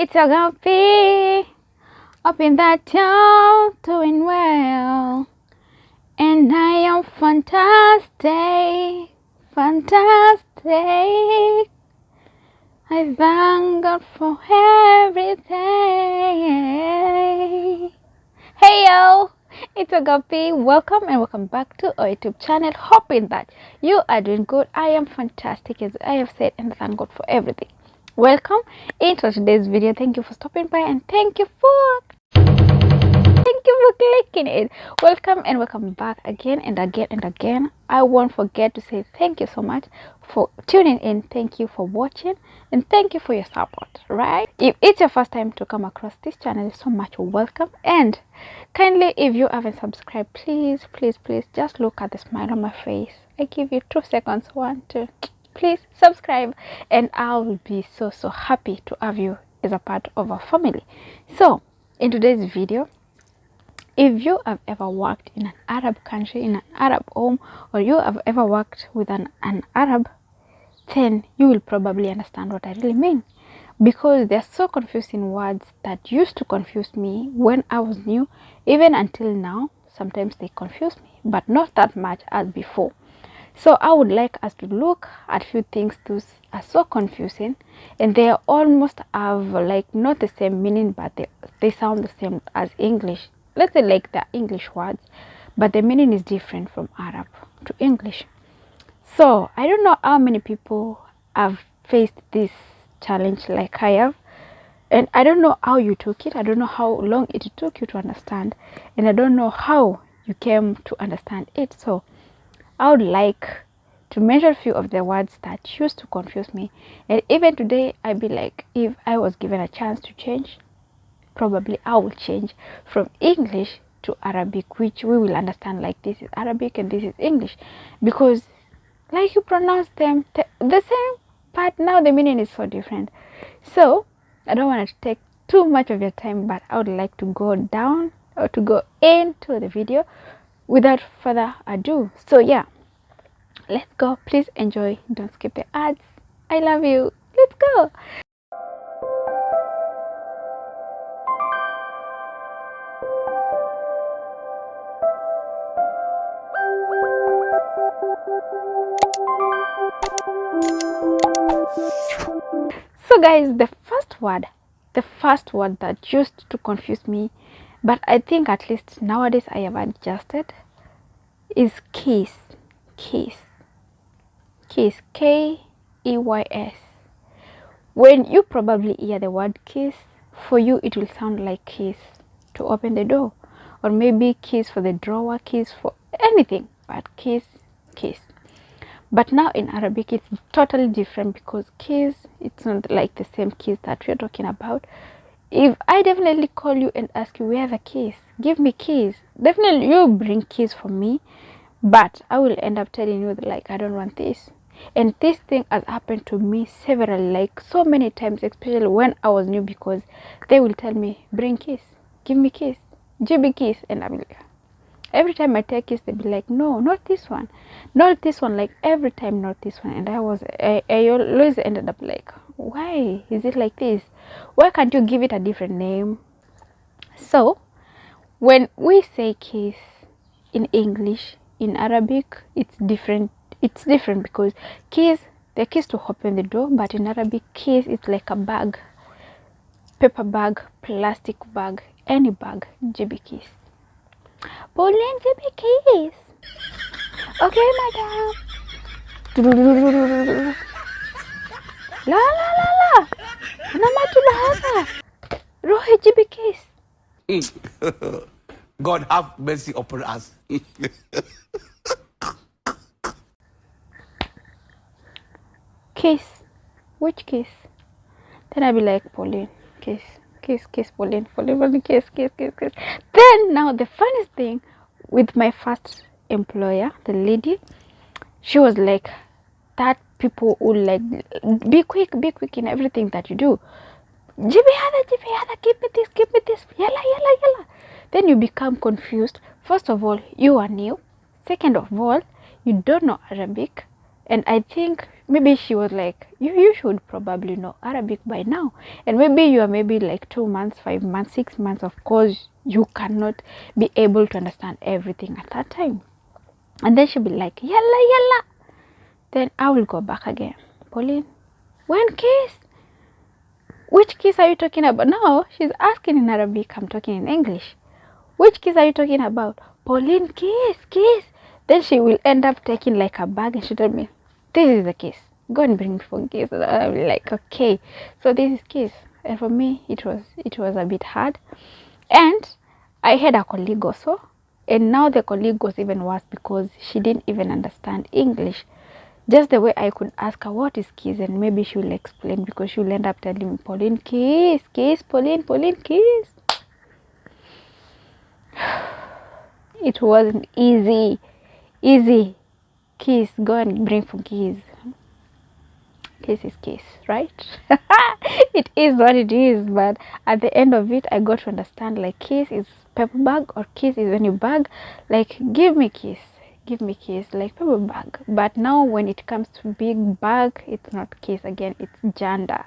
It's a guppy up in that town, doing well, and I am fantastic, fantastic. I thank God for everything. Hey yo, it's a guppy. Welcome and welcome back to our YouTube channel. Hoping that you are doing good. I am fantastic, as I have said, and thank God for everything. Welcome into today's video. Thank you for stopping by and thank you for clicking it. Welcome and welcome back again and again and again. I won't forget to say thank you so much for tuning in. Thank you for watching and thank you for your support. Right, if it's your first time to come across this channel, so much welcome, and kindly, if you haven't subscribed, please just look at the smile on my face. I give you 2 seconds. 1, 2, please subscribe, and I will be so happy to have you as a part of our family. So in today's video, if you have ever worked in an Arab country, in an Arab home, or you have ever worked with an Arab, then you will probably understand what I really mean, because they're so confusing words that used to confuse me when I was new. Even until now, sometimes they confuse me, but not that much as before. So I would like us to look at few things those are so confusing, and they almost have like not the same meaning, but they sound the same as English. Let's say like the English words, but the meaning is different from Arab to English. So I don't know how many people have faced this challenge like I have, and I don't know how you took it. I don't know how long it took you to understand, and I don't know how you came to understand it. So I would like to mention a few of the words that used to confuse me, and even today I'd be like, if I was given a chance to change, probably I will change from English to Arabic, which we will understand like this is Arabic and this is English, because like you pronounce them the same, but now the meaning is so different. So I don't want to take too much of your time, but I would like to go down or to go into the video without further ado. So yeah, let's go. Please enjoy, don't skip the ads. I love you. Let's go. So guys, the first word that used to confuse me, but I think at least nowadays I have adjusted, is kiss. Kiss, K-E-Y-S. When you probably hear the word kiss, for you it will sound like kiss to open the door, or maybe kiss for the drawer, kiss for anything, but kiss. But now in Arabic it's totally different, because kiss, it's not like the same kiss that we're talking about. If I definitely call you and ask you, where the keys, give me keys, definitely you bring keys for me, but I will end up telling you that, like, I don't want this. And this thing has happened to me several, like so many times, especially when I was new, because they will tell me, bring keys, give me keys, GB keys, and I'm like, every time I take keys, they'll be like, no, not this one, like every time, not this one. And I always ended up like, why is it like this? Why can't you give it a different name? So when we say kiss in English, in Arabic it's different. It's different because kiss, the kiss to open the door, but in Arabic kiss is like a bag, paper bag, plastic bag, any bag. GB kiss, Pauline, GB kiss. Okay, madam. La la la la. Namatu bahasa. Rohe GB kiss. God have mercy upon us. Kiss. Which kiss? Then I'll be like, Pauline, kiss, Pauline, kiss. Then now the funniest thing with my first employer, the lady, she was like that. People who like be quick in everything that you do. Give me this, yalla. Then you become confused. First of all, you are new. Second of all, you don't know Arabic, and I think maybe she was like, you should probably know Arabic by now, and maybe you are maybe like 2 months, 5 months, 6 months. Of course you cannot be able to understand everything at that time. And then she'll be like, yalla yalla. Then I will go back again. Pauline, when kiss? Which kiss are you talking about? Now she's asking in Arabic, I'm talking in English. Which kiss are you talking about? Pauline, kiss, kiss. Then she will end up taking like a bag and she told me, this is the kiss. Go and bring me for kiss. And I'll be like, okay. So this is kiss. And for me, it was a bit hard. And I had a colleague also. And now the colleague was even worse because she didn't even understand English. Just the way I could ask her what is kiss, and maybe she will explain, because she will end up telling me, Pauline, kiss, kiss, Pauline, Pauline, kiss. It wasn't easy. Kiss, go and bring for kiss. Kiss is kiss, right? It is what it is, but at the end of it I got to understand, like, kiss is paper bag, or kiss is when you bag, like, give me kiss, like paper bag. But now when it comes to big bag, it's not kiss again, it's janda,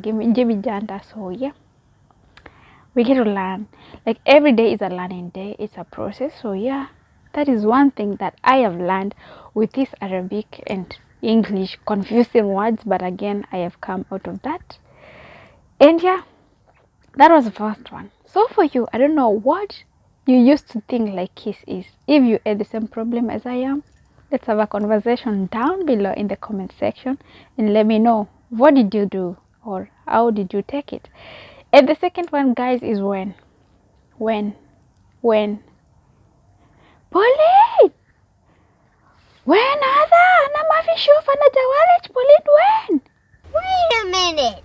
give me janda. So yeah, we get to learn. Like, every day is a learning day, it's a process. So yeah, that is one thing that I have learned with this Arabic and English confusing words, but again I have come out of that. And yeah, that was the first one. So for you, I don't know what you used to think like kiss is. If you had the same problem as I am, let's have a conversation down below in the comment section and let me know, what did you do or how did you take it. And the second one, guys, is when Pauline, when ada na mafi shufa na jawalech, Pauline, when? Wait a minute.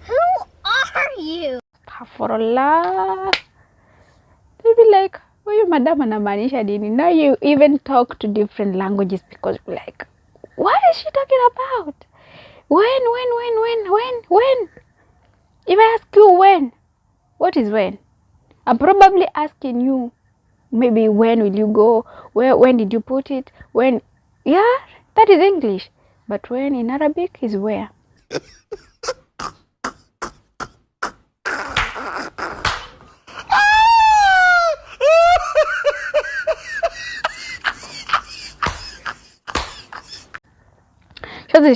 Who are you? Astaghfirullah. They'll be like, huyu madam anamaanisha nini? Now you even talk to different languages because you're like, what is she talking about? When? If I ask you when, what is when? I'm probably asking you, maybe when will you go? When did you put it? When? Yeah, that is English. But when in Arabic is where.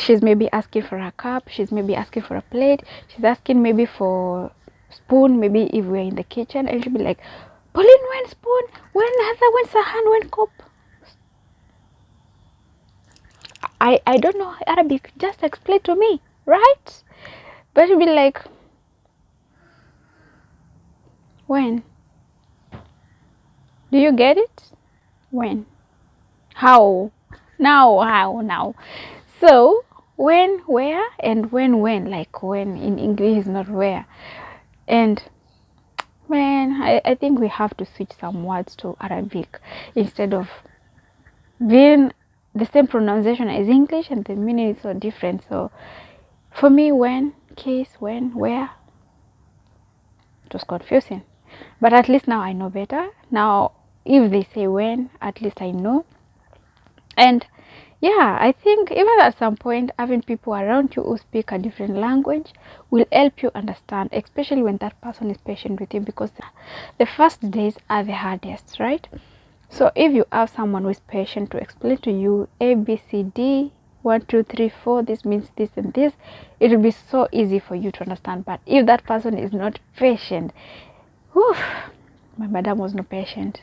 She's maybe asking for a cup, she's maybe asking for a plate, she's asking maybe for spoon, maybe if we're in the kitchen, and she'll be like, Pauline, when spoon, when other, when sahan, when cup. I don't know Arabic, just explain to me, right? But she'll be like, when? Do you get it? When? How? Now. So when, where, and when, like when in English is not where. And man, I think we have to switch some words to Arabic instead of being the same pronunciation as English and the meaning is so different. So for me, when, kiss, when, where, it was confusing. But at least now I know better. Now if they say when, at least I know. And yeah, I think even at some point, having people around you who speak a different language will help you understand, especially when that person is patient with you, because the first days are the hardest, right? So if you have someone who is patient to explain to you A, B, C, D, 1, 2, 3, 4, this means this and this, it will be so easy for you to understand. But if that person is not patient, whew, my madam was not patient.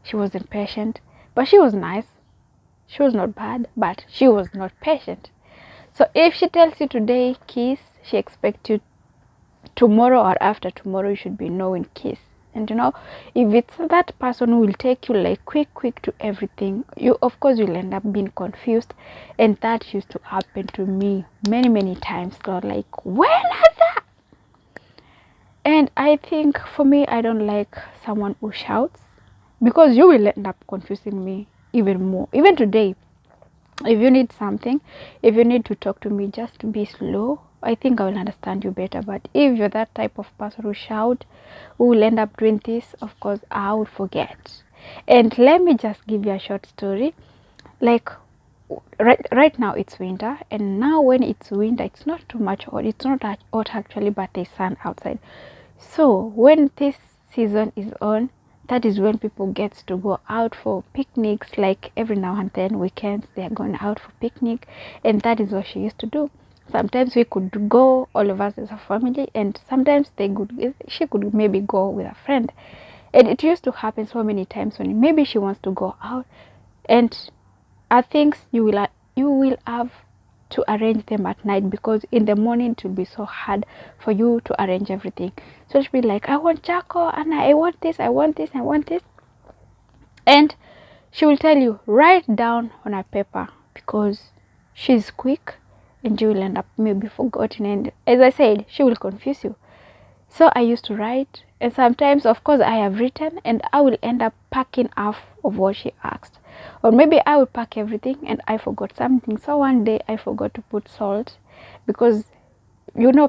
She wasn't patient, but she was nice. She was not bad, but she was not patient. So if she tells you today kiss, she expects you tomorrow or after tomorrow you should be knowing kiss. And you know, if it's that person who will take you like quick to everything, you of course will end up being confused. And that used to happen to me many times. So like, when are that? And I think for me, I don't like someone who shouts, because you will end up confusing me even more. Even today, if you need something, if you need to talk to me, just be slow. I think I will understand you better. But if you're that type of person who shout, who will end up doing this, of course I would forget. And let me just give you a short story. Like, right now it's winter, and now when it's winter, it's not too much hot. It's not that hot actually, but there's sun outside. So when this season is on, that is when people get to go out for picnics. Like every now and then, weekends, they are going out for picnic, and that is what she used to do. Sometimes we could go, all of us as a family, and sometimes she could maybe go with a friend. And it used to happen so many times when maybe she wants to go out, and I think you will have to arrange them at night, because in the morning it will be so hard for you to arrange everything. So she'll be like, I want charcoal, and I want this, I want this, I want this, and she will tell you, write down on a paper, because she's quick and you will end up maybe forgotten, and as I said, she will confuse you. So I used to write, and sometimes, of course, I have written, and I will end up packing half of what she asked. Or maybe I will pack everything and I forgot something. So one day I forgot to put salt, because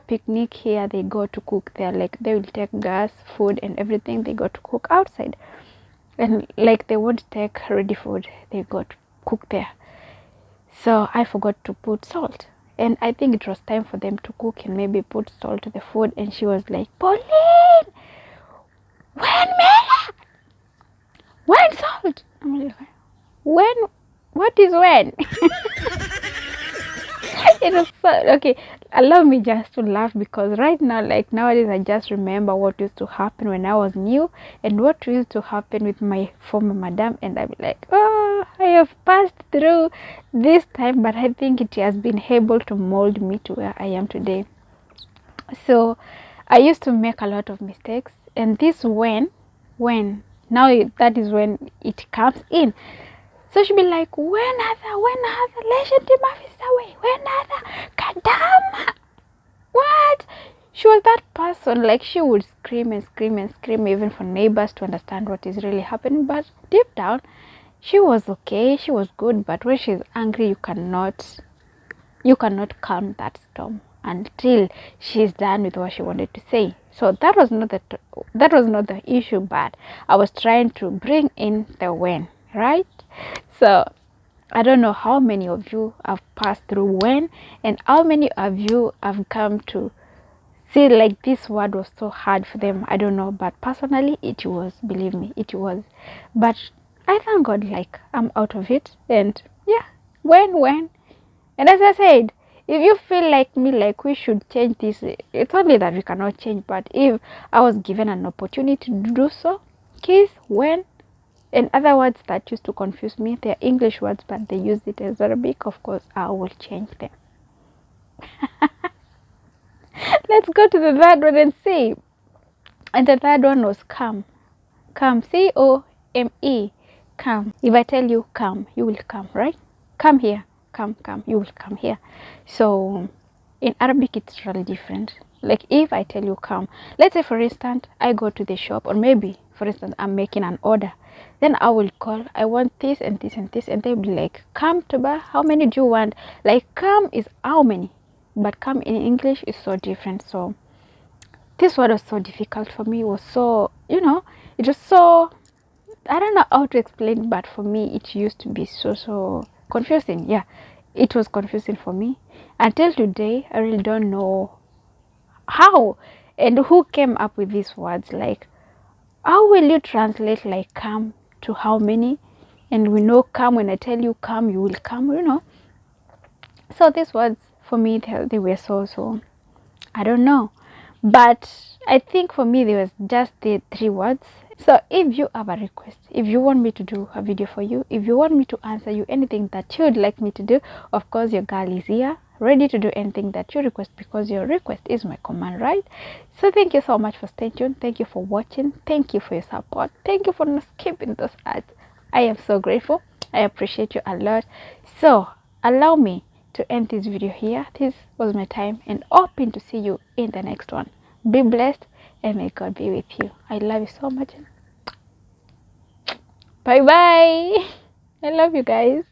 picnic here, they go to cook there. Like they will take gas, food, and everything. They go to cook outside, and like they won't take ready food. They go to cook there. So I forgot to put salt, and I think it was time for them to cook and maybe put salt to the food. And she was like, Pauline, when Mela? When salt? I'm like, when? What is when? It was so, okay. Allow me just to laugh, because right now, like nowadays, I just remember what used to happen when I was new, and what used to happen with my former madam, and I'm like, oh, I have passed through this time, but I think it has been able to mold me to where I am today. So I used to make a lot of mistakes, and this when now that is when it comes in. So she'd be like, when other, legend officer way, when other, kadama, what? She was that person, like she would scream and scream and scream, even for neighbors to understand what is really happening. But deep down, she was okay, she was good. But when she's angry, you cannot calm that storm until she's done with what she wanted to say. So that was not the issue, but I was trying to bring in the when, right? So I don't know how many of you have passed through when, and how many of you have come to see like this word was so hard for them. I don't know, but personally it was, believe me, it was. But I thank God, like I'm out of it. And yeah, when, and as I said, if you feel like me, like we should change this, it's only that we cannot change. But if I was given an opportunity to do so, kiss, when, and other words that used to confuse me, they're English words, but they use it as Arabic, of course, I will change them. Let's go to the third one and see. And the third one was come. Come, C-O-M-E, come. If I tell you come, you will come, right? Come here, come, you will come here. So in Arabic, it's really different. Like if I tell you come, let's say for instance, I go to the shop, or maybe for instance, I'm making an order. Then I will call, I want this and this and this, and they'll be like, come to buy, how many do you want? Like come is how many, but come in English is so different. So this word was so difficult for me. It was so, it was so, I don't know how to explain, but for me it used to be so confusing. Yeah, it was confusing for me until today. I really don't know how and who came up with these words. Like, how will you translate like come to how many? And we know come, when I tell you come, you will come. So these words for me, they were so, I don't know, but I think for me there was just the three words. So if you have a request, if you want me to do a video for you, if you want me to answer you anything that you would like me to do, of course your girl is here ready to do anything that you request, because your request is my command, right? So thank you so much for staying tuned. Thank you for watching. Thank you for your support. Thank you for not skipping those ads. I am so grateful. I appreciate you a lot. So allow me to end this video here. This was my time, and hoping to see you in the next one. Be blessed, and may God be with you. I love you so much. Bye bye. I love you guys.